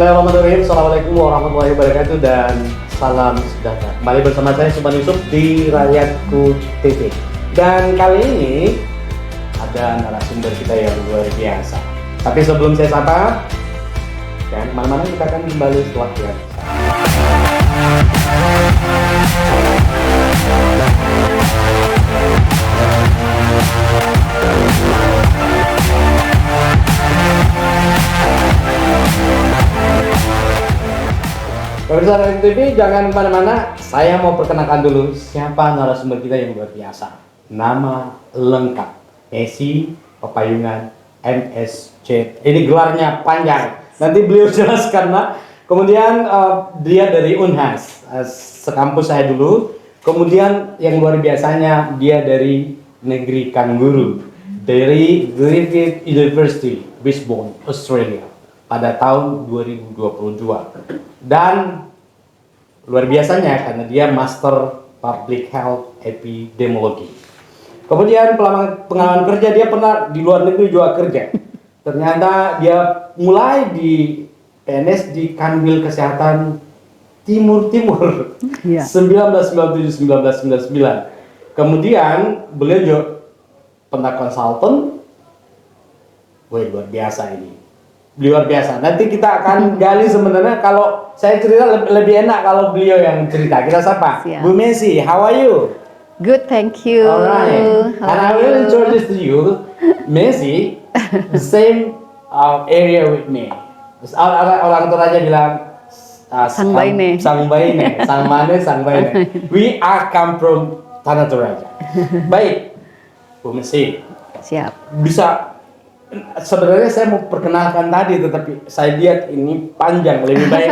Bismillahirrahmanirrahim. Assalamualaikum warahmatullahi wabarakatuh dan salam sejahtera. Kembali bersama saya Subhan Yusuf di Rakyatku TV. Dan kali ini ada narasumber kita yang luar biasa. Tapi sebelum saya sapa, dan mana-mana kita akan kembali setelah ya. Pemirsa Rakyatku TV, jangan kemana-mana. Saya mau perkenalkan dulu siapa narasumber kita yang luar biasa. Nama lengkap Messi Papayungan MSc. Ini gelarnya panjang. Nanti beliau jelaskan, Pak. Kemudian dia dari Unhas, sekampus saya dulu. Kemudian yang luar biasanya dia dari negeri kanguru, dari Griffith University, Brisbane, Australia, pada tahun 2022. Dan luar biasanya karena dia Master Public Health Epidemiologi. Kemudian pengalaman kerja, dia pernah di luar negeri juga kerja. Ternyata dia mulai di PNS di Kanwil Kesehatan Timur, yeah. 1997-1999. Kemudian beliau juga pernah konsultan. Wah, luar biasa ini. Luar biasa. Nanti kita akan gali sebenarnya. Kalau saya cerita lebih enak kalau beliau yang cerita. Kita sapa. Siap. Bu Messi, how are you? Good, thank you. Alright. And I will introduce to you Messi, the same area with me. Orang Toraja bilang Sang Baine. Sang Baine, Sang Mane, Sang Baine. We are come from Tanah Toraja. Baik, Bu Messi. Siap. Bisa. Sebenarnya saya mau perkenalkan tadi, tetapi saya lihat ini panjang. Lebih baik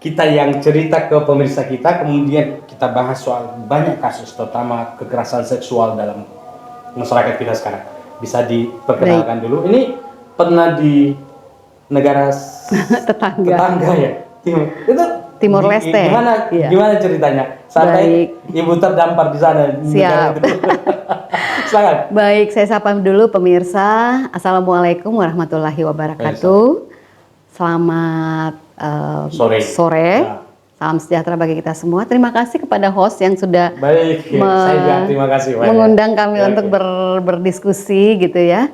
kita yang cerita ke pemirsa kita, kemudian kita bahas soal banyak kasus, terutama kekerasan seksual dalam masyarakat kita sekarang. Bisa diperkenalkan dulu. Ini pernah di negara tetangga ya, Timur Leste. Gimana ceritanya? Sampai ibu terdampar di sana. Siap. Silakan. Baik, saya sapa dulu pemirsa. Assalamualaikum warahmatullahi wabarakatuh. Selamat sore. Ya. Salam sejahtera bagi kita semua. Terima kasih kepada host yang sudah saya juga terima kasih mengundang kami untuk berdiskusi gitu ya.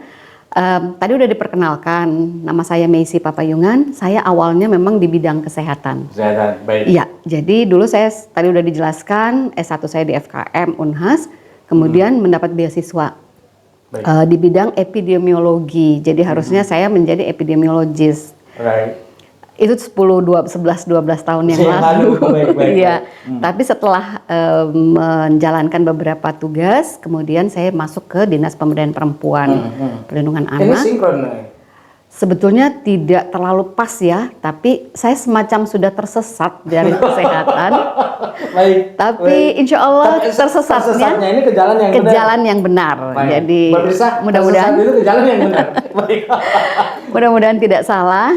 Tadi udah diperkenalkan, nama saya Messi Papayungan. Saya awalnya memang di bidang kesehatan. Kesehatan, baik. Iya, jadi dulu saya tadi udah dijelaskan S1 saya di FKM Unhas. Kemudian mendapat beasiswa di bidang epidemiologi. Jadi harusnya saya menjadi epidemiologis. Right. Itu 11-12 tahun yang lalu. Iya. Tapi setelah menjalankan beberapa tugas, kemudian saya masuk ke Dinas Pemberdayaan Perempuan, Perlindungan Anak. Ini sinkron. Sebetulnya tidak terlalu pas ya, tapi saya semacam sudah tersesat dari kesehatan. Baik. Tapi insya Allah tersesatnya ini ke jalan yang benar. Jadi mudah-mudahan itu ke jalan yang benar. Baik. Mudah-mudahan tidak salah.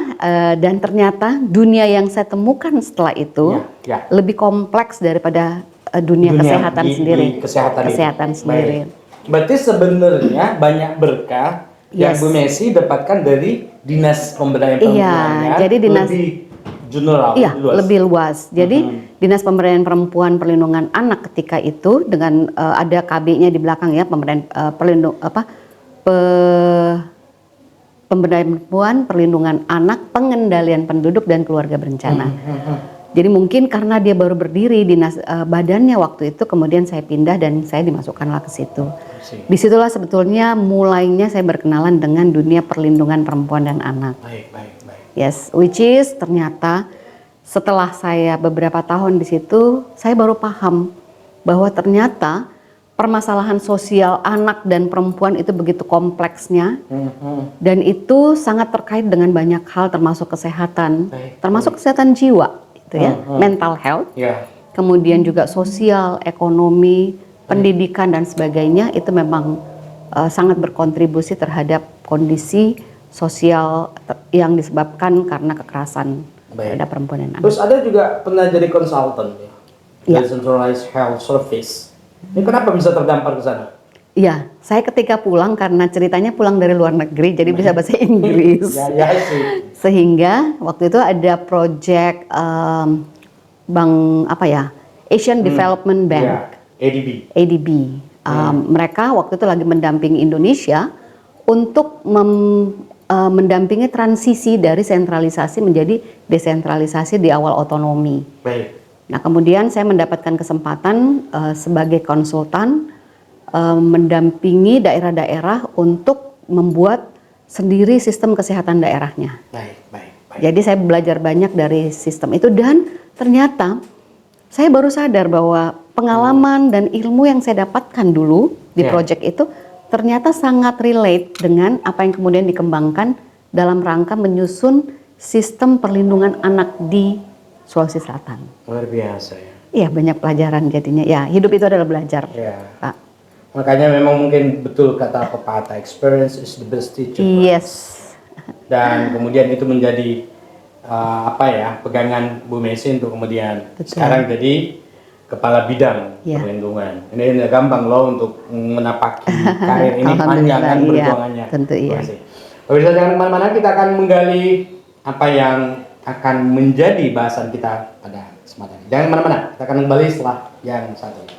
Dan ternyata dunia yang saya temukan setelah itu lebih kompleks daripada dunia kesehatan sendiri. Kesehatan sendiri. Berarti sebenarnya banyak berkah yang Bu Messi dapatkan dari Dinas Pemberdayaan Perempuan. Iya, jadi dinas lebih general, lebih luas. Jadi Dinas Pemberdayaan Perempuan Perlindungan Anak ketika itu dengan ada KB-nya di belakang ya, Pemberdayaan Perempuan Perlindungan Anak, Pengendalian Penduduk dan Keluarga Berencana. Jadi mungkin karena dia baru berdiri dinas badannya waktu itu, kemudian saya pindah dan saya dimasukkanlah ke situ. Disitulah sebetulnya mulainya saya berkenalan dengan dunia perlindungan perempuan dan anak. Baik. Yes, which is ternyata setelah saya beberapa tahun di situ, saya baru paham bahwa ternyata permasalahan sosial anak dan perempuan itu begitu kompleksnya, dan itu sangat terkait dengan banyak hal termasuk kesehatan, termasuk kesehatan jiwa, itu ya, mental health, kemudian juga sosial, ekonomi, pendidikan dan sebagainya itu memang sangat berkontribusi terhadap kondisi sosial yang disebabkan karena kekerasan terhadap perempuan dan anak. Terus ada juga pernah jadi konsultan ya, Decentralized Health Service. Ini kenapa bisa terdampar ke sana? Iya, saya ketika pulang karena ceritanya pulang dari luar negeri, jadi bisa bahasa Inggris. Ya sih. Sehingga waktu itu ada project bank apa ya, Asian Development Bank, Ya, ADB. ADB. Mereka waktu itu lagi mendampingi Indonesia untuk mendampingi transisi dari sentralisasi menjadi desentralisasi di awal otonomi. Baik. Nah, kemudian saya mendapatkan kesempatan sebagai konsultan mendampingi daerah-daerah untuk membuat sendiri sistem kesehatan daerahnya. Baik. Jadi saya belajar banyak dari sistem itu dan ternyata saya baru sadar bahwa pengalaman dan ilmu yang saya dapatkan dulu di project itu ternyata sangat relate dengan apa yang kemudian dikembangkan dalam rangka menyusun sistem perlindungan anak di Sulawesi Selatan. Luar biasa ya. Iya, banyak pelajaran jadinya. Ya, hidup itu adalah belajar. Ya. Pak. Makanya memang mungkin betul kata pepatah, experience is the best teacher. Yes. Dan kemudian itu menjadi pegangan Bu Messi untuk kemudian sekarang jadi kepala bidang perlindungan. Ini tidak gampang loh untuk menapaki karir ini, panjang kan perjuangannya. Tentu iya. Pemirsa jangan kemana-mana, kita akan menggali apa yang akan menjadi bahasan kita pada kesempatan ini. Jangan kemana-mana, kita akan kembali setelah yang satu ini.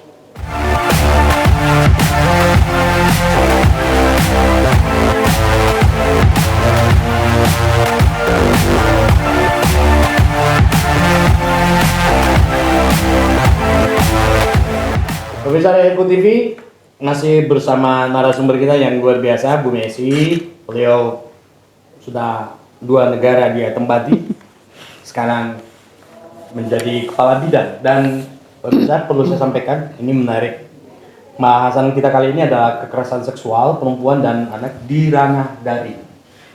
Pemirsa Eko TV masih bersama narasumber kita yang luar biasa, Bu Messi. Beliau sudah 2 negara dia tempati, sekarang menjadi kepala bidang. Dan pemirsa perlu saya sampaikan, ini menarik. Bahasan kita kali ini adalah kekerasan seksual perempuan dan anak di ranah daring.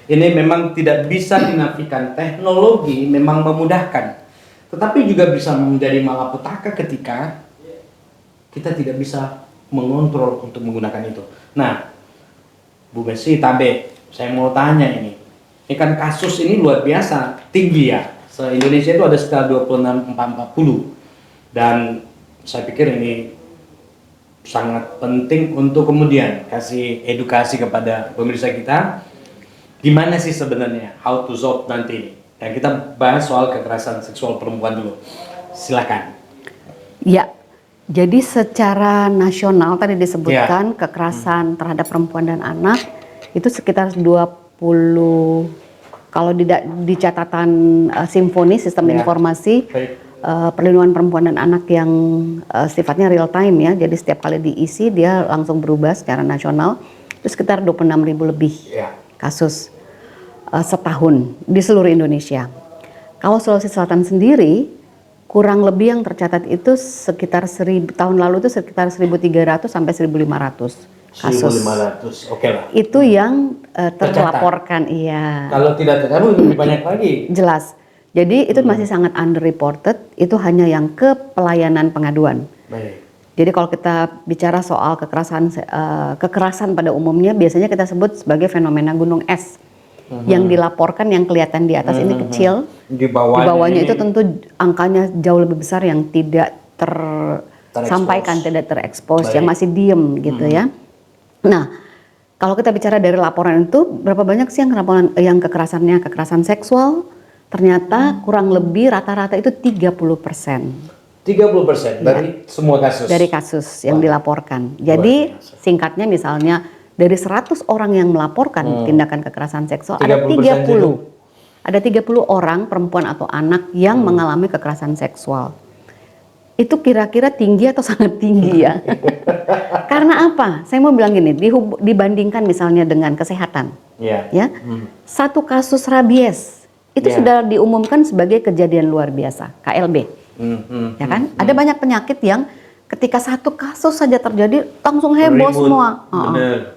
Ini memang tidak bisa dinafikan, teknologi memang memudahkan, tetapi juga bisa menjadi malapetaka ketika kita tidak bisa mengontrol untuk menggunakan itu. Nah, Bu Messi, Tabe, saya mau tanya ini kan kasus ini luar biasa tinggi ya. Se-Indonesia itu ada sekitar 26-40, dan saya pikir ini sangat penting untuk kemudian kasih edukasi kepada pemirsa kita. Gimana sih sebenarnya how to solve nanti ini? Dan kita bahas soal kekerasan seksual perempuan dulu. Silakan. Ya, jadi secara nasional tadi disebutkan kekerasan terhadap perempuan dan anak itu sekitar 20, kalau di catatan Simfoni Sistem Informasi Perlindungan Perempuan dan Anak yang sifatnya real time ya, jadi setiap kali diisi dia langsung berubah secara nasional, itu sekitar 26.000 lebih kasus setahun di seluruh Indonesia. Kalau Sulawesi Selatan sendiri kurang lebih yang tercatat itu sekitar tahun lalu itu sekitar 1.300 sampai 1.500 kasus. 1.500, oke lah. Itu yang terlaporkan, iya. Kalau tidak tercatat lebih banyak lagi. Jelas. Jadi itu masih sangat underreported, itu hanya yang ke pelayanan pengaduan. Baik. Jadi kalau kita bicara soal kekerasan pada umumnya biasanya kita sebut sebagai fenomena gunung es. Yang dilaporkan yang kelihatan di atas ini kecil, di bawahnya itu tentu angkanya jauh lebih besar yang tidak tersampaikan, tidak terekspos, yang masih diem gitu ya. Nah, kalau kita bicara dari laporan itu berapa banyak sih yang kekerasan seksual? Ternyata kurang lebih rata-rata itu 30%. 30% dari semua kasus? Dari kasus yang dilaporkan. Jadi singkatnya misalnya dari 100 orang yang melaporkan tindakan kekerasan seksual, ada 30. Ada 30 orang perempuan atau anak yang mengalami kekerasan seksual. Itu kira-kira tinggi atau sangat tinggi ya? Karena apa? Saya mau bilang gini, dibandingkan misalnya dengan kesehatan. Ya, satu kasus rabies itu sudah diumumkan sebagai kejadian luar biasa, KLB. Ya kan? Ada banyak penyakit yang ketika satu kasus saja terjadi langsung heboh semua.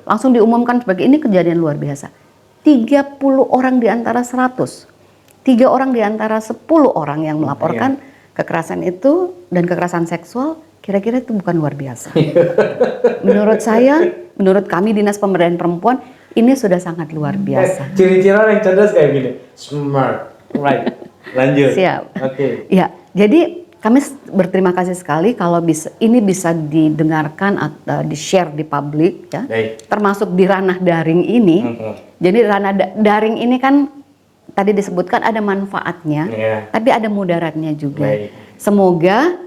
Langsung diumumkan sebagai ini kejadian luar biasa. 30 orang di antara 100. 3 orang di antara 10 orang yang melaporkan kekerasan itu dan kekerasan seksual, kira-kira itu bukan luar biasa. Menurut saya, menurut kami Dinas Pemberdayaan Perempuan, ini sudah sangat luar biasa. Ciri-ciri orang yang cerdas kayak gini, smart, right? Lanjut. Siap. Oke. Ya, jadi kami berterima kasih sekali kalau ini bisa didengarkan atau di-share di publik ya. Baik. Termasuk di ranah daring ini. Jadi ranah daring ini kan tadi disebutkan ada manfaatnya, tapi ada mudaratnya juga. Baik. Semoga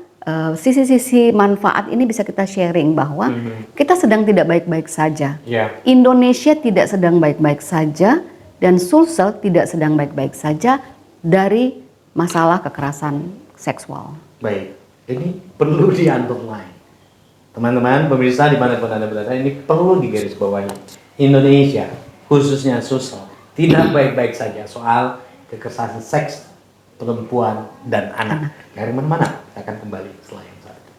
sisi-sisi manfaat ini bisa kita sharing bahwa kita sedang tidak baik-baik saja. Indonesia tidak sedang baik-baik saja dan Sulsel tidak sedang baik-baik saja dari masalah kekerasan seksual. Baik, ini perlu di-underline. Teman-teman, pemirsa dimanapun Anda berada, ini perlu digarisbawahi. Indonesia, khususnya Sulsel, tidak baik-baik saja soal kekerasan seks perempuan dan anak. Dari mana-mana, saya akan kembali setelah yang satu.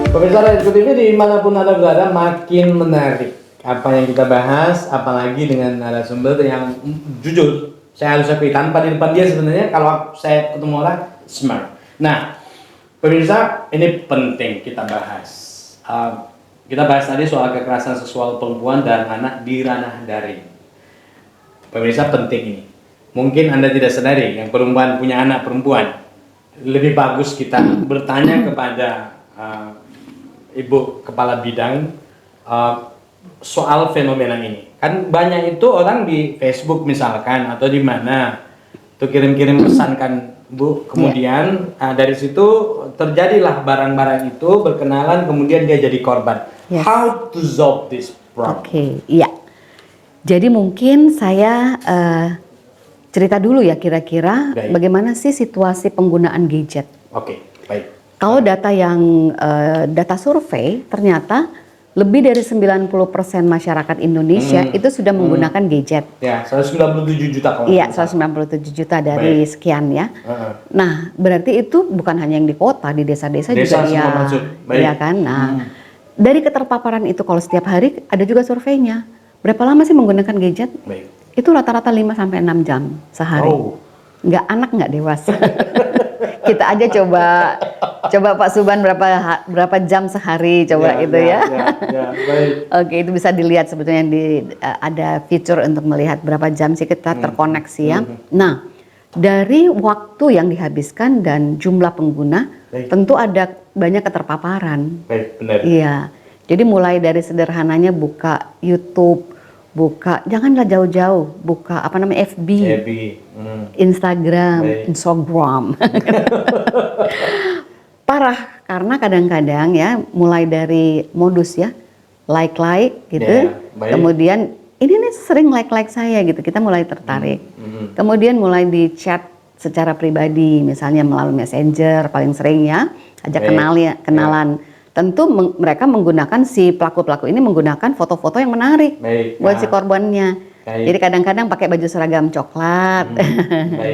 Pemirsa Rescue TV dimanapun Anda berada, makin menarik apa yang kita bahas, apalagi dengan narasumber yang jujur, saya harus akui tanpa di depan dia sebenarnya kalau saya ketemu orang smart. Nah, pemirsa, ini penting kita bahas. Kita bahas tadi soal kekerasan seksual perempuan dan anak di ranah daring. Pemirsa, penting ini. Mungkin Anda tidak sadari yang perempuan punya anak perempuan. Lebih bagus kita bertanya kepada Ibu Kepala Bidang soal fenomena ini. Kan banyak itu orang di Facebook misalkan atau di mana tuh kirim-kirim pesan kan Bu, kemudian dari situ terjadilah barang-barang itu berkenalan, kemudian dia jadi korban. How to solve this problem? Oke, iya. Jadi mungkin saya cerita dulu ya kira-kira bagaimana sih situasi penggunaan gadget. Oke, baik. Kalau data survei ternyata lebih dari 90% masyarakat Indonesia itu sudah menggunakan gadget. Ya, 197 juta kalau. Iya, 197 juta dari sekian ya. Nah, berarti itu bukan hanya yang di kota, di desa-desa juga ya. Iya kan? Nah, dari keterpaparan itu kalau setiap hari ada juga surveinya. Berapa lama sih menggunakan gadget? Baik. Itu rata-rata 5 sampai 6 jam sehari. Nggak anak, nggak dewasa. Kita aja coba Pak Suban berapa jam sehari coba itu ya. Baik. Oke, itu bisa dilihat sebetulnya ada fitur untuk melihat berapa jam sih kita terkoneksi ya. Nah, dari waktu yang dihabiskan dan jumlah pengguna, tentu ada banyak keterpaparan. Baik, benar. Iya. Jadi mulai dari sederhananya buka YouTube, janganlah jauh-jauh, buka FB. Instagram. Parah, karena kadang-kadang ya mulai dari modus ya, like gitu, kemudian ini nih sering like saya gitu, kita mulai tertarik. Kemudian mulai di chat secara pribadi, misalnya melalui messenger paling sering ya, ajak kenalan. Tentu mereka menggunakan si pelaku-pelaku ini menggunakan foto-foto yang menarik buat si korbannya. Jadi kadang-kadang pakai baju seragam coklat,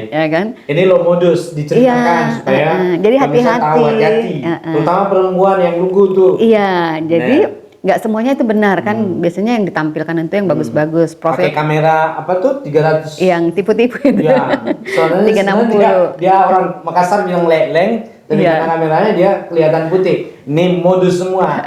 ya kan? Ini lo modus diceritakan supaya jadi hati-hati, terutama perempuan yang lugu tuh. Iya, jadi nggak semuanya itu benar kan? Biasanya yang ditampilkan itu yang bagus-bagus. Pakai kamera apa tuh 300? Yang tipu-tipu itu. Ya, soalnya 360. Dia orang Makassar bilang leng. Dari kameranya dia kelihatan putih. Ini modus semua.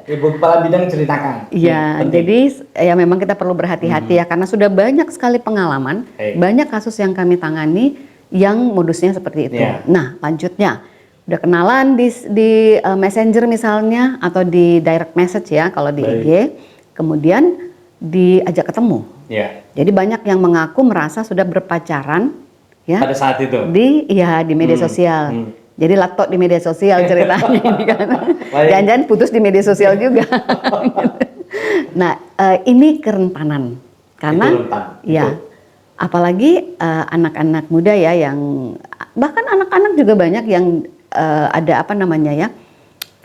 Ibu Kepala Bidang ceritakan. Iya, jadi ya memang kita perlu berhati-hati ya karena sudah banyak sekali pengalaman, banyak kasus yang kami tangani yang modusnya seperti itu. Nah, lanjutnya udah kenalan di Messenger misalnya atau di direct message ya kalau di IG, kemudian diajak ketemu. Jadi banyak yang mengaku merasa sudah berpacaran ya. Pada saat itu. Di media sosial. Jadi laptop di media sosial ceritanya ini kan. Jangan-jangan putus di media sosial juga. Nah, ini kerentanan. Karena apalagi anak-anak muda ya yang bahkan anak-anak juga banyak yang ada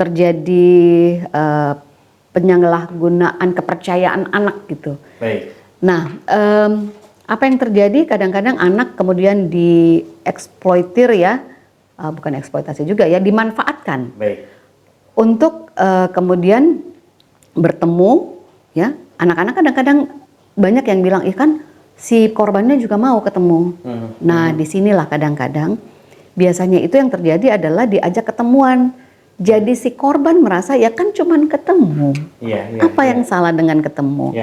terjadi penyalahgunaan kepercayaan anak gitu. Nah, apa yang terjadi kadang-kadang anak kemudian dieksploitir ya. Bukan eksploitasi juga ya, dimanfaatkan untuk kemudian bertemu ya. Anak-anak kadang-kadang banyak yang bilang, kan si korbannya juga mau ketemu. Nah, disinilah kadang-kadang biasanya itu yang terjadi adalah diajak ketemuan. Jadi si korban merasa ya kan cuman ketemu. Apa yang salah dengan ketemu?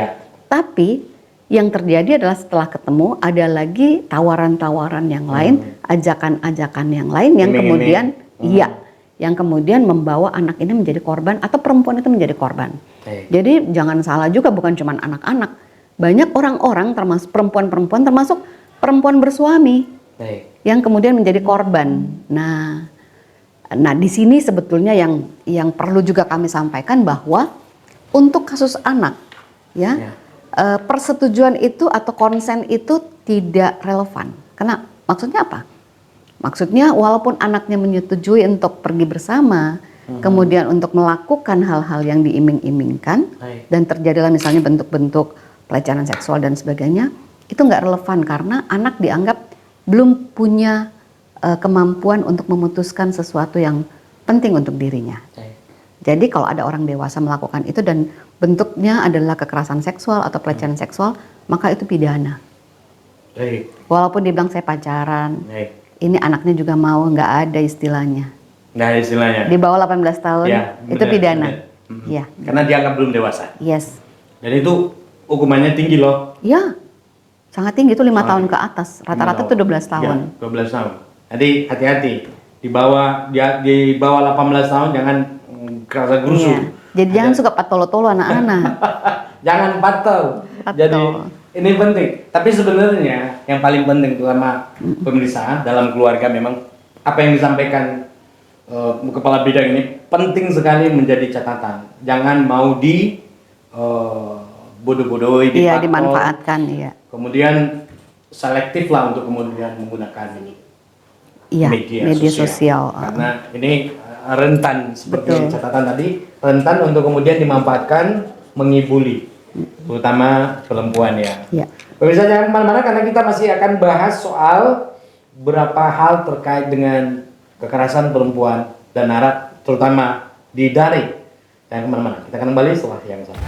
Tapi yang terjadi adalah setelah ketemu ada lagi tawaran-tawaran yang lain, ajakan-ajakan yang lain yang kemudian yang kemudian membawa anak ini menjadi korban atau perempuan itu menjadi korban. Jadi jangan salah juga, bukan cuma anak-anak. Banyak orang-orang termasuk perempuan-perempuan, termasuk perempuan bersuami yang kemudian menjadi korban. Nah di sini sebetulnya yang perlu juga kami sampaikan bahwa untuk kasus anak persetujuan itu atau konsen itu tidak relevan. Karena maksudnya apa? Maksudnya walaupun anaknya menyetujui untuk pergi bersama, kemudian untuk melakukan hal-hal yang diiming-imingkan, dan terjadilah misalnya bentuk-bentuk pelecehan seksual dan sebagainya, itu nggak relevan karena anak dianggap belum punya kemampuan untuk memutuskan sesuatu yang penting untuk dirinya. Jadi kalau ada orang dewasa melakukan itu dan bentuknya adalah kekerasan seksual atau pelecehan seksual, maka itu pidana. Walaupun dibilang saya pacaran, ini anaknya juga mau, nggak ada istilahnya. Nggak ada istilahnya. Di bawah 18 tahun itu pidana. Ya. Karena dianggap belum dewasa. Yes. Dan itu hukumannya tinggi loh. Ya, sangat tinggi, itu 5 tahun ke atas. Rata-rata itu 12 tahun. Ya, 12 tahun. Jadi hati-hati. Di bawah 18 tahun jangan kerasa gerusu. Iya. Jadi jangan suka patolo-tolo anak-anak. Jangan patol. Jadi ini penting. Tapi sebenarnya yang paling penting terutama pemirsa dalam keluarga memang apa yang disampaikan kepala bidang ini penting sekali menjadi catatan. Jangan mau bodoh-bodohi, dimanfaatkan. Iya. Kemudian selektif lah untuk kemudian menggunakan media sosial. Karena ini rentan seperti catatan tadi, rentan untuk kemudian dimanfaatkan mengibuli, terutama perempuan ya. Pemirsa jangan kemana-mana karena kita masih akan bahas soal beberapa hal terkait dengan kekerasan perempuan dan anak, terutama di daring. Jangan kemana-mana, kita akan kembali setelah yang satu.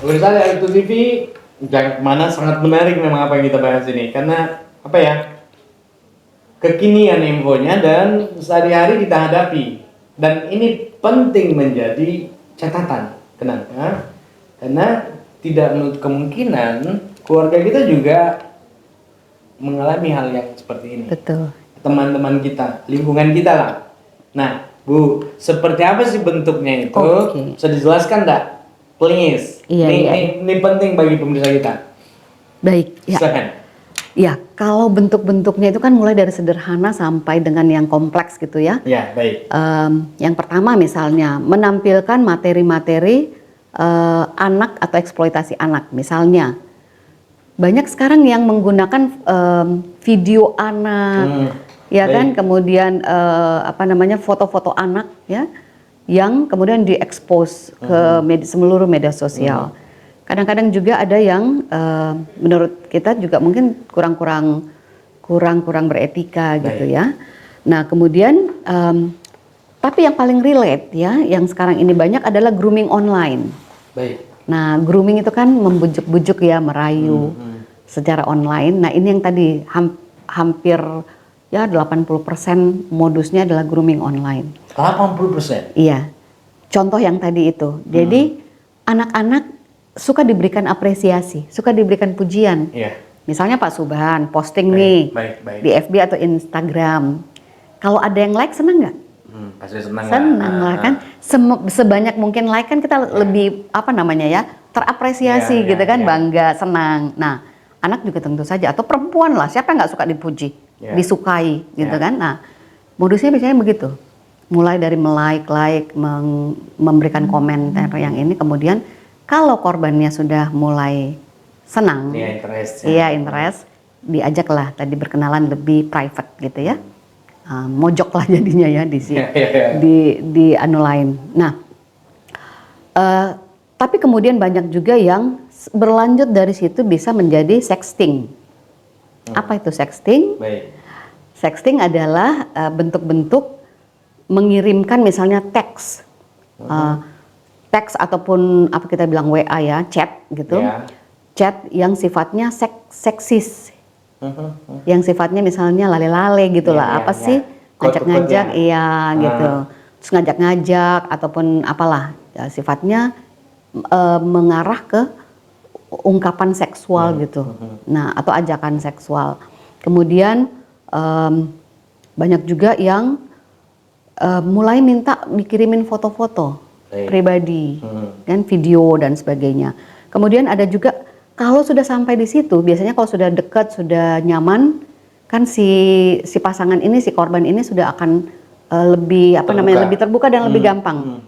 Pemirsa dari Itu TV, jangan kemana, sangat menarik memang apa yang kita bahas ini karena apa ya, kekinian infonya dan sehari-hari kita hadapi dan ini penting menjadi catatan. Kenapa? Karena tidak menutup kemungkinan keluarga kita juga mengalami hal yang seperti ini. Betul. Teman-teman kita, lingkungan kita lah. Nah, Bu, seperti apa sih bentuknya itu? Bisa dijelaskan enggak? Please. Ini penting bagi pemirsa kita. Baik. Silakan. Ya, kalau bentuk-bentuknya itu kan mulai dari sederhana sampai dengan yang kompleks gitu ya. Ya, baik. Yang pertama misalnya menampilkan materi-materi anak atau eksploitasi anak. Misalnya banyak sekarang yang menggunakan video anak, kan, kemudian foto-foto anak ya, yang kemudian diekspos ke seluruh media sosial. Kadang-kadang juga ada yang menurut kita juga mungkin kurang beretika gitu ya. Nah kemudian tapi yang paling relate ya, yang sekarang ini banyak adalah grooming online. Baik. Nah grooming itu kan membujuk-bujuk ya, merayu secara online. Nah ini yang tadi hampir ya 80% modusnya adalah grooming online. 80%? Iya. Contoh yang tadi itu. Jadi anak-anak suka diberikan apresiasi, suka diberikan pujian. Iya. Misalnya Pak Subhan posting baik. Di FB atau Instagram. Kalau ada yang like, senang nggak? Pasti senang. Senang lah kan. Sebanyak mungkin like kan kita lebih terapresiasi gitu kan, bangga, senang. Nah, anak juga tentu saja atau perempuan lah, siapa yang nggak suka dipuji, disukai gitu kan. Nah, modusnya biasanya begitu. Mulai dari like, memberikan komentar yang ini, kemudian kalau korbannya sudah mulai senang, interest, diajaklah tadi berkenalan lebih private gitu ya, mojok lah jadinya ya di anu lain. Nah, tapi kemudian banyak juga yang berlanjut dari situ bisa menjadi sexting. Apa itu sexting? Baik. Sexting adalah bentuk-bentuk mengirimkan misalnya teks, teks ataupun apa kita bilang WA ya, chat gitu, Ya. chat yang sifatnya seksis, yang sifatnya misalnya lale-lale gitulah, Ya, apa ya. sih ngajak-ngajak, Kode-kode iya gitu, terus ngajak-ngajak ataupun apalah, ya, sifatnya mengarah ke ungkapan seksual gitu, nah atau ajakan seksual. Kemudian banyak juga yang mulai minta dikirimin foto-foto pribadi, kan video dan sebagainya. Kemudian ada juga kalau sudah sampai di situ, biasanya kalau sudah dekat, sudah nyaman, kan si pasangan ini, si korban ini sudah akan lebih apa namanya, lebih terbuka dan lebih gampang.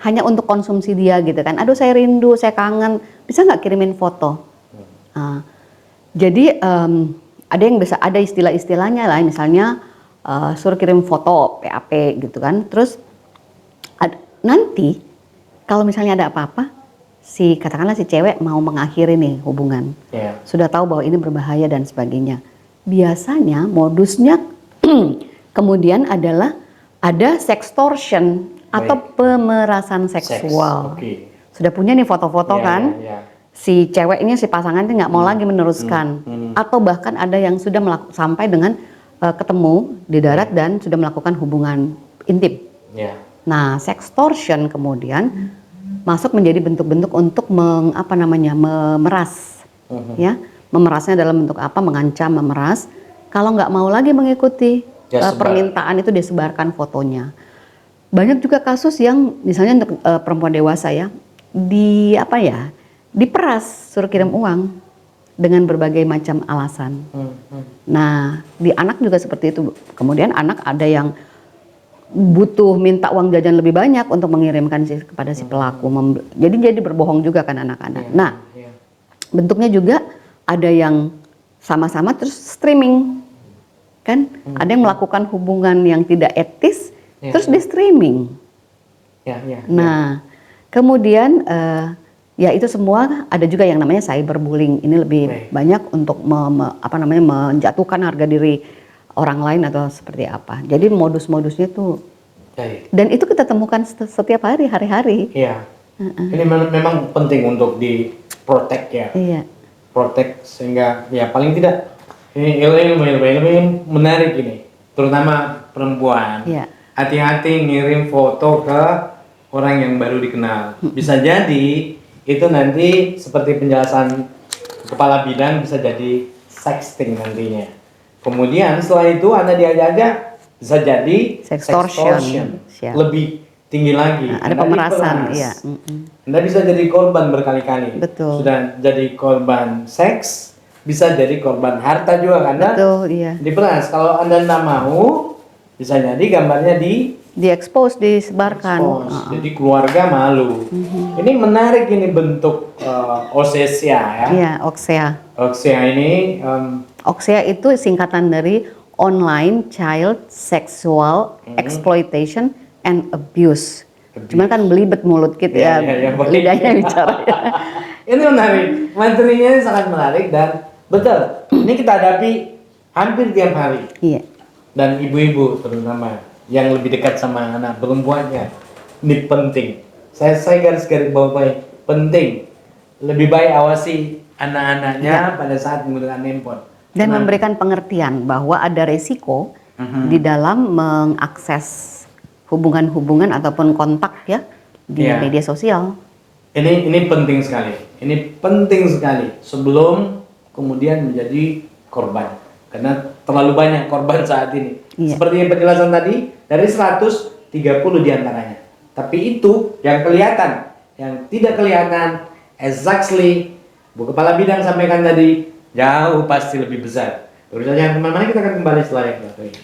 Hanya untuk konsumsi dia gitu kan. Aduh saya rindu, saya kangen, bisa nggak kirimin foto? Nah, jadi ada yang bisa, ada istilah-istilahnya lah, misalnya suruh kirim foto PAP gitu kan. Terus nanti kalau misalnya ada apa-apa, katakanlah si cewek mau mengakhiri nih hubungan, sudah tahu bahwa ini berbahaya dan sebagainya. Biasanya modusnya kemudian adalah ada sextortion atau pemerasan seksual. Sudah punya nih foto-foto kan? Si ceweknya, si pasangannya nggak mau lagi meneruskan, atau bahkan ada yang sudah sampai dengan ketemu di darat dan sudah melakukan hubungan intim. Nah, sextortion kemudian masuk menjadi bentuk-bentuk untuk memeras, ya, memerasnya dalam bentuk apa? Mengancam, memeras. Kalau nggak mau lagi mengikuti permintaan itu, disebarkan fotonya. Banyak juga kasus yang misalnya untuk perempuan dewasa ya, diperas, suruh kirim uang dengan berbagai macam alasan. Nah, di anak juga seperti itu. Kemudian anak ada yang butuh minta uang jajan lebih banyak untuk mengirimkan kepada si pelaku. Jadi berbohong juga kan anak-anak. Nah, bentuknya juga ada yang sama-sama terus streaming, kan? Ada yang melakukan hubungan yang tidak etis, terus di streaming. Nah, kemudian ya itu semua ada juga yang namanya cyberbullying. Ini lebih banyak untuk menjatuhkan harga diri orang lain atau seperti apa. Jadi modus-modusnya tuh, dan itu kita temukan setiap hari-hari. Iya. Ini memang penting untuk di-protect ya. Iya. Protect sehingga ya paling tidak ini ilmu menarik ini, terutama perempuan. Iya. Hati-hati ngirim foto ke orang yang baru dikenal. Bisa jadi itu nanti seperti penjelasan kepala bidang, bisa jadi sexting nantinya. Kemudian setelah itu Anda diajak bisa jadi sextortion. Lebih tinggi lagi. Ada pemerasan, iya. Anda bisa jadi korban berkali-kali. Betul. Sudah jadi korban seks, bisa jadi korban harta juga karena diperas. Kalau Anda tidak mau, bisa jadi gambarnya diekspos, disebarkan. Jadi keluarga malu. Ini menarik, ini bentuk OSEA ya. Iya, OSEA. OSEA ini OSEA itu singkatan dari Online Child Sexual Exploitation and Abuse. Cuman kan belibet mulut gitu ya, lidahnya bicara. Ini menarik, materinya sangat menarik dan betul. Ini kita hadapi hampir tiap hari. Iya. Dan ibu-ibu terutama yang lebih dekat sama anak perempuannya, ini penting. Saya garis-garis bawahi, penting. Lebih baik awasi anak-anaknya pada saat menggunakan handphone. Dan memberikan pengertian bahwa ada resiko di dalam mengakses hubungan-hubungan ataupun kontak ya di media sosial. Ini penting sekali. Ini penting sekali sebelum kemudian menjadi korban. Karena terlalu banyak korban saat ini. Seperti yang penjelasan tadi, dari 130 diantaranya. Tapi itu yang kelihatan, yang tidak kelihatan exactly Bu Kepala Bidang sampaikan tadi, jauh pasti lebih besar. Urusannya teman-teman, kita akan kembali setelah yang satu ini.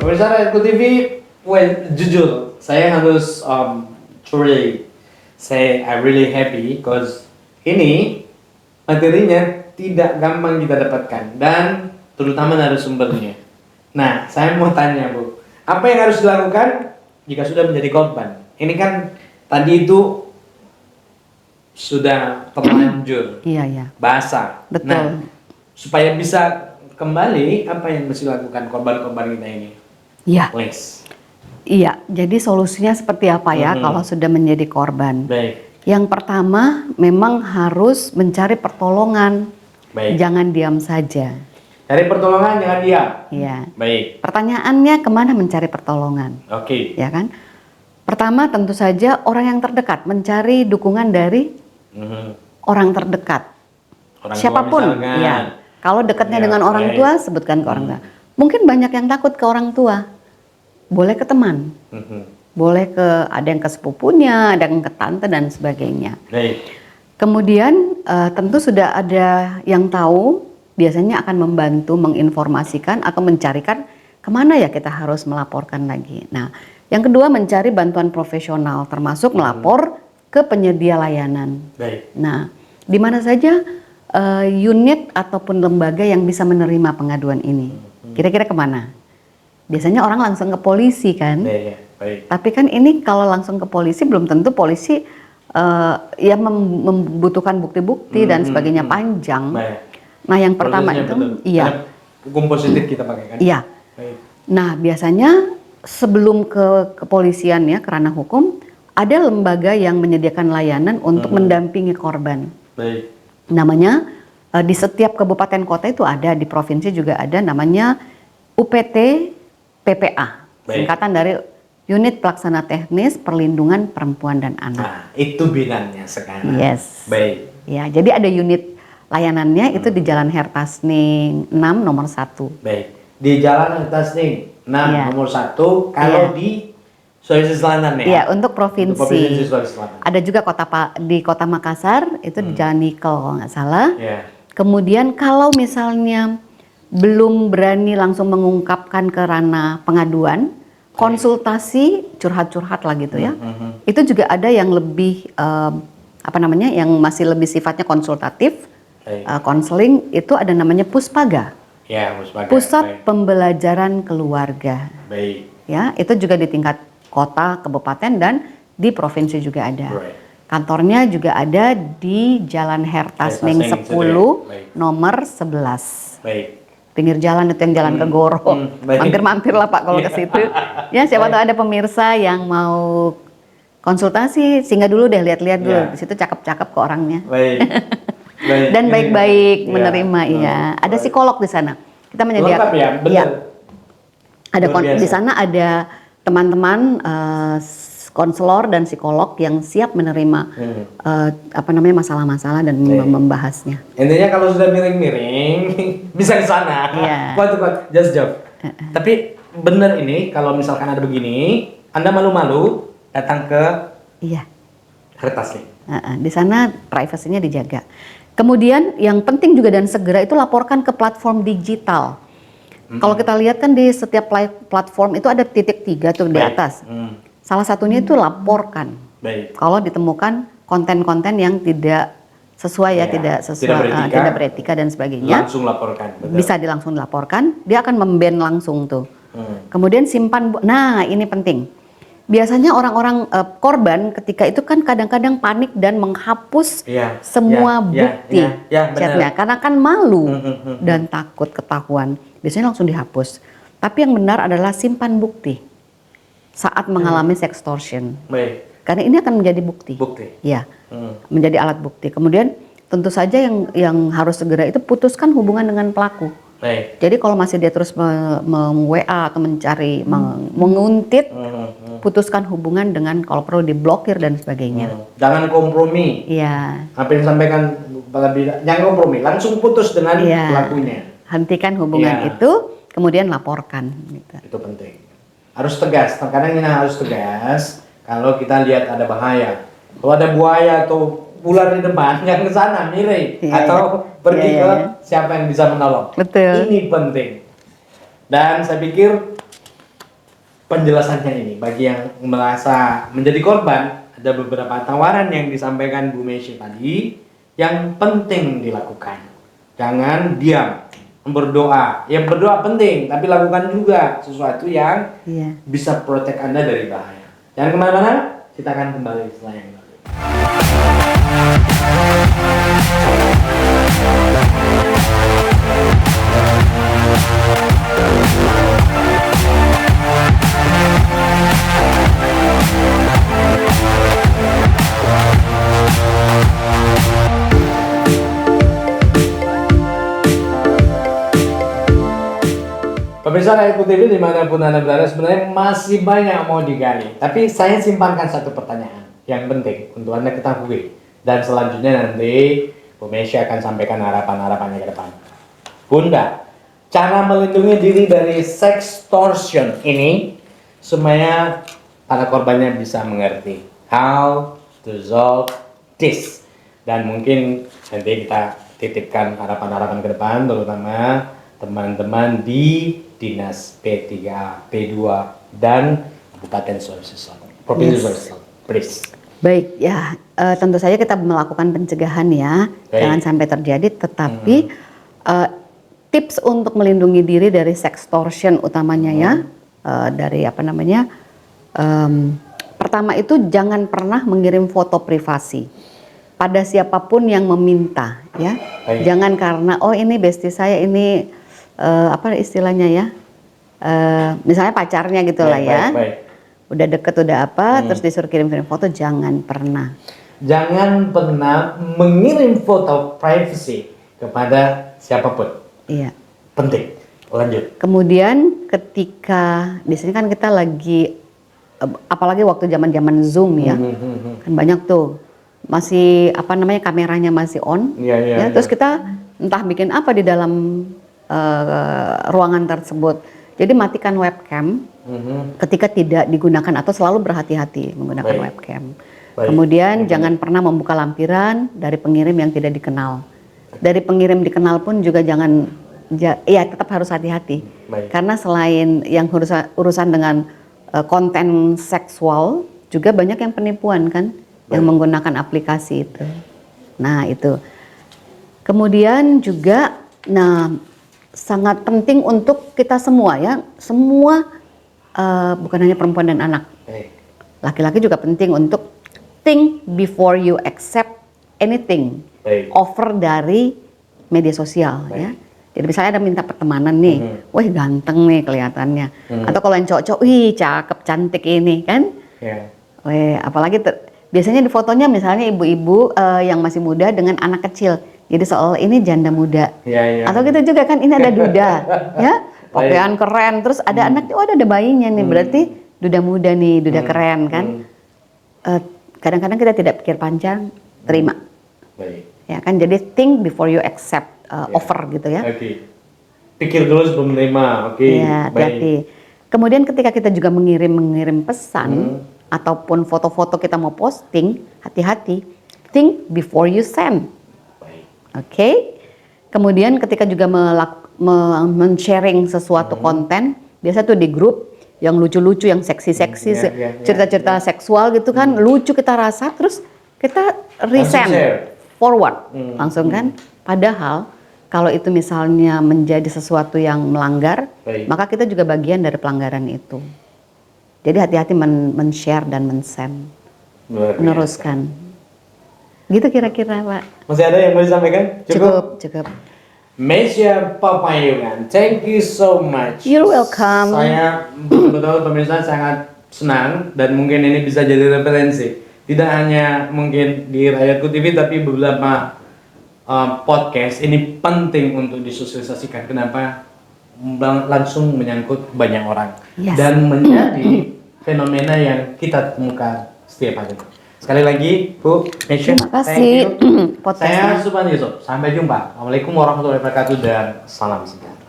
Pemirsa Pemirsa Rakyatku TV, jujur, saya harus truly say I'm really happy because ini materinya tidak gampang kita dapatkan dan terutama narasumbernya. Nah, saya mau tanya Bu, apa yang harus dilakukan jika sudah menjadi korban? Ini kan tadi itu sudah terlanjur Iya. basah. Betul. Nah, supaya bisa kembali, apa yang mesti lakukan korban-korban kita ini? Iya. Please. Iya, jadi solusinya seperti apa ya kalau sudah menjadi korban? Baik. Yang pertama, memang harus mencari pertolongan. Baik. Jangan diam saja. Cari pertolongan, jangan diam. Iya. Baik. Pertanyaannya kemana mencari pertolongan? Oke. Ya kan? Pertama tentu saja orang yang terdekat, mencari dukungan dari orang terdekat. Orang tua Siapapun, misalkan. ya. Kalau dekatnya Ya, dengan orang baik. tua, sebutkan ke orang tua. Mungkin banyak yang takut ke orang tua. Boleh ke teman. Boleh ke, ada yang ke sepupunya, ada yang ke tante dan sebagainya. Baik. Kemudian tentu sudah ada yang tahu, biasanya akan membantu menginformasikan atau mencarikan kemana ya kita harus melaporkan lagi. Nah, yang kedua mencari bantuan profesional, termasuk melapor ke penyedia layanan. Baik. Nah, di mana saja unit ataupun lembaga yang bisa menerima pengaduan ini? Kira-kira kemana? Biasanya orang langsung ke polisi kan? Baik. Baik. Tapi kan ini kalau langsung ke polisi belum tentu polisi ya membutuhkan bukti-bukti dan sebagainya panjang. Baik. Nah yang pertama Prosesnya itu, betul. iya, Karena hukum positif kita pakai kan? iya. Baik. Nah biasanya sebelum ke kepolisian ya kerana hukum ada lembaga yang menyediakan layanan untuk mendampingi korban. Baik. Namanya di setiap kabupaten kota itu ada, di provinsi juga ada, namanya UPT PPA, Baik. singkatan dari Unit Pelaksana Teknis Perlindungan Perempuan dan Anak. Nah, itu bidangnya sekarang. Yes. Baik. Ya, jadi ada unit layanannya itu di Jalan Hertasning 6 nomor 1. Baik. Di Jalan Hertasning 6 Iya. nomor 1 kalau Iya. di Sulawesi Selatan ya. Iya, untuk provinsi. Untuk provinsi Sulawesi Selatan. Ada juga di Kota Makassar itu di Jalan Nikel kalau nggak salah. Iya. Kemudian kalau misalnya belum berani langsung mengungkapkan ke ranah pengaduan, konsultasi curhat-curhat lah gitu ya. Itu juga ada yang lebih apa namanya, yang masih lebih sifatnya konsultatif, Baik. konseling, itu ada namanya Puspaga, Ya, Puspaga. Pusat Baik. Pembelajaran Keluarga. Baik. Ya, itu juga di tingkat kota, kabupaten dan di provinsi juga ada. Right. Kantornya juga ada di Jalan Hertasning Hertasning 10 Baik. nomor 11. Baik. Pinggir jalan itu yang jalan ke Goro. baik. Mampir-mampir lah Pak kalau ke situ. Ya, siapa tahu ada pemirsa yang mau konsultasi, singgah dulu deh, lihat-lihat dulu. Ya. Di situ cakep-cakep kok orangnya. Baik. Baik. Dan Ini- baik-baik Ya. menerima, iya. Ada Baik. psikolog di sana. Kita menyediakan. Lengkap ya, benar. Iya. Ada Luar biasa. di sana ada teman-teman konselor dan psikolog yang siap menerima apa namanya masalah-masalah dan membahasnya. Intinya kalau sudah miring-miring bisa ke sana. Iya. Kuat, just job. Tapi benar ini kalau misalkan ada begini, Anda malu-malu datang ke Iya. Hertasning. Di sana privasinya dijaga. Kemudian yang penting juga dan segera itu laporkan ke platform digital. Kalau kita lihat kan di setiap platform itu ada titik 3 tuh di Baik. atas. Salah satunya itu laporkan. Baik. Kalau ditemukan konten-konten yang tidak sesuai ya, Ya, tidak sesuai, tidak beretika dan sebagainya, Langsung laporkan. Betul. bisa langsung dilaporkan. Dia akan memban langsung tuh. Kemudian simpan. Nah ini penting. Biasanya orang-orang korban ketika itu kan kadang-kadang panik dan menghapus Iya, semua iya, bukti iya, benar. chatnya karena kan malu dan takut ketahuan. Biasanya langsung dihapus. Tapi yang benar adalah simpan bukti saat mengalami sextortion. Baik. Karena ini akan menjadi bukti. Bukti. Ya, menjadi alat bukti. Kemudian tentu saja yang harus segera itu putuskan hubungan dengan pelaku. Baik. Jadi kalau masih dia terus WA atau mencari, menguntit, putuskan hubungan dengan kalau perlu diblokir dan sebagainya. Jangan kompromi. Iya, Apa yang disampaikan Kepala Bidang, jangan kompromi, langsung putus dengan Iya. pelakunya. hentikan hubungan Iya. itu, kemudian laporkan. Gitu. Itu penting. Harus tegas, terkadang ini harus tegas kalau kita lihat ada bahaya. Kalau ada buaya atau ular di depan, jangan ke sana, miring. Iya, Atau pergi iya, ke iya. siapa yang bisa menolong. Betul. Ini penting. Dan saya pikir penjelasannya ini bagi yang merasa menjadi korban. Ada beberapa tawaran yang disampaikan Bu Mesya tadi yang penting dilakukan. Jangan diam, berdoa. Yang berdoa penting, tapi lakukan juga sesuatu yang bisa protect Anda dari bahaya. Jangan kemana-mana, kita akan kembali setelah yang berikut. Pemirsa Rakyatku TV dimanapun Anda berada, sebenarnya masih banyak mau digali. Tapi saya simpankan satu pertanyaan yang penting untuk Anda ketahui. Dan selanjutnya nanti Bu Mesya akan sampaikan harapan-harapannya ke depan. Bunda, cara melindungi diri dari sextortion ini supaya para korbannya bisa mengerti. How to solve this. Dan mungkin nanti kita titipkan harapan-harapan ke depan, terutama teman-teman di Dinas P3A, P2 dan Kabupaten Sulawesi Selatan, Provinsi Sulawesi Selatan. Please. Baik, ya tentu saja kita melakukan pencegahan ya, jangan sampai terjadi. Tetapi tips untuk melindungi diri dari sextortion utamanya ya, dari apa namanya, pertama itu jangan pernah mengirim foto privasi pada siapapun yang meminta ya. Jangan karena oh ini bestie saya ini apa istilahnya ya, misalnya pacarnya gitulah ya. Udah deket udah apa, terus disuruh kirim-kirim foto, jangan pernah. Jangan pernah mengirim foto privacy kepada siapapun. Iya. Penting. Lanjut. Kemudian ketika di sini kan kita lagi, apalagi waktu zaman-zaman Zoom ya, kan banyak tuh masih apa namanya kameranya masih on, ya. Terus kita entah bikin apa di dalam ruangan tersebut. Jadi matikan webcam ketika tidak digunakan atau selalu berhati-hati menggunakan webcam. Kemudian jangan pernah membuka lampiran dari pengirim yang tidak dikenal. Dari pengirim dikenal pun juga jangan, ya tetap harus hati-hati. Karena selain yang urusan dengan konten seksual, juga banyak yang penipuan kan, yang menggunakan aplikasi itu. Nah itu. Kemudian juga, sangat penting untuk kita semua ya, semua bukan hanya perempuan dan anak. Laki-laki juga penting untuk think before you accept anything offer dari media sosial ya. Jadi misalnya ada minta pertemanan nih, wah ganteng nih kelihatannya. Atau kalau yang cowok-cowok, wih cakep cantik ini kan. Weh, apalagi biasanya di fotonya misalnya ibu-ibu yang masih muda dengan anak kecil. Jadi soal ini janda muda, atau gitu juga kan ini ada duda, ya pakaian keren, terus ada anak, oh ada bayinya nih, berarti duda muda nih, duda keren kan. Kadang-kadang kita tidak pikir panjang, terima, ya kan. Jadi think before you accept offer gitu ya. Pikir dulu sebelum menerima, Ya, hati-hati. Kemudian ketika kita juga mengirim pesan ataupun foto-foto kita mau posting, hati-hati, think before you send. Oke. Kemudian ketika juga men-sharing sesuatu konten, biasa tuh di grup yang lucu-lucu, yang seksi-seksi, cerita-cerita seksual gitu kan, lucu kita rasa, terus kita resend, forward, langsung kan. Padahal kalau itu misalnya menjadi sesuatu yang melanggar, maka kita juga bagian dari pelanggaran itu. Jadi hati-hati men-share dan men-send, meneruskan. Gitu kira-kira Pak. Masih ada yang mau disampaikan? Cukup. Mesya Papayungan, thank you so much. You're welcome. Saya betul-betul pemirsa sangat senang dan mungkin ini bisa jadi referensi. Tidak hanya mungkin di Rakyatku TV tapi beberapa podcast ini penting untuk disosialisasikan. Kenapa? Langsung menyangkut banyak orang dan menjadi fenomena yang kita temukan setiap hari. Sekali lagi, Bu Mesya, terima kasih. Saya Subhan Yusuf. Sampai jumpa. Assalamualaikum warahmatullahi wabarakatuh dan salam sejahtera.